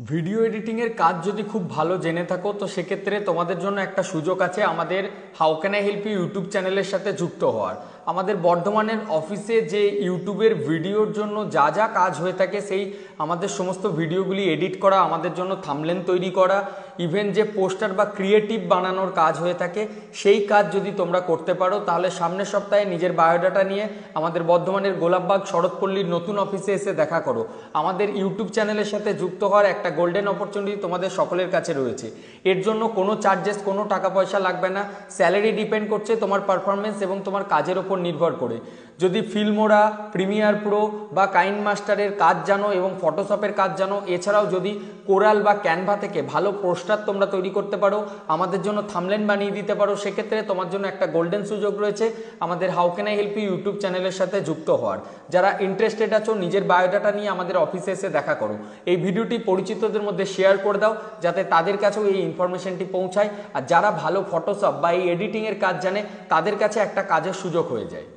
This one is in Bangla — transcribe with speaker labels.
Speaker 1: ভিডিও এডিটিংয়ের কাজ যদি খুব ভালো জেনে থাকো তো সেক্ষেত্রে তোমাদের জন্য একটা সুযোগ আছে আমাদের how can I help you YouTube চ্যানেলের সাথে যুক্ত হওয়ার। আমাদের বর্ধমানের অফিসে যে ইউটিউবের ভিডিওর জন্য যা যা কাজ হয়ে থাকে সেই আমাদের সমস্ত ভিডিওগুলি এডিট করা, আমাদের জন্য থাম্বনেল তৈরি করা, ইভেন যে পোস্টার বা ক্রিয়েটিভ বানানোর কাজ হয়ে থাকে সেই কাজ যদি তোমরা করতে পারো তাহলে সামনের সপ্তাহে নিজের বায়োডাটা নিয়ে আমাদের বর্ধমানের গোলাপবাগ শরৎপল্লীর নতুন অফিসে এসে দেখা করো। আমাদের ইউটিউব চ্যানেলের সাথে যুক্ত হওয়ার একটা গোল্ডেন অপরচুনিটি তোমাদের সকলের কাছে রয়েছে। এর জন্য কোনো চার্জেস, কোনো টাকা পয়সা লাগবে না। স্যালারি ডিপেন্ড করছে তোমার পারফরমেন্স এবং তোমার কাজের ওপর নির্ভর করে। যদি ফিল্মোরা, প্রিমিয়ার প্রো বা কাইন মাস্টারের কাজ জানো এবং ফটোশপের কাজ জানো, এছাড়াও যদি কোরাল বা ক্যানভা থেকে ভালো পোস্টার তোমরা তৈরি করতে পারো, আমাদের জন্য থাম্বনেল বানিয়ে দিতে পারো, সেক্ষেত্রে তোমার জন্য একটা গোল্ডেন সুযোগ রয়েছে আমাদের how can I help you YouTube চ্যানেলের সাথে যুক্ত হওয়ার। যারা ইন্টারেস্টেড আছো নিজের বায়োডাটা নিয়ে আমাদের অফিসে এসে দেখা করো। এই ভিডিওটি পরিচিতদের মধ্যে শেয়ার করে দাও যাতে তাদের কাছেও এই ইনফরমেশনটি পৌঁছায়, আর যারা ভালো ফটোশপ বা এই এডিটিংয়ের কাজ জানে তাদের কাছে একটা কাজের সুযোগ হয়ে যায়।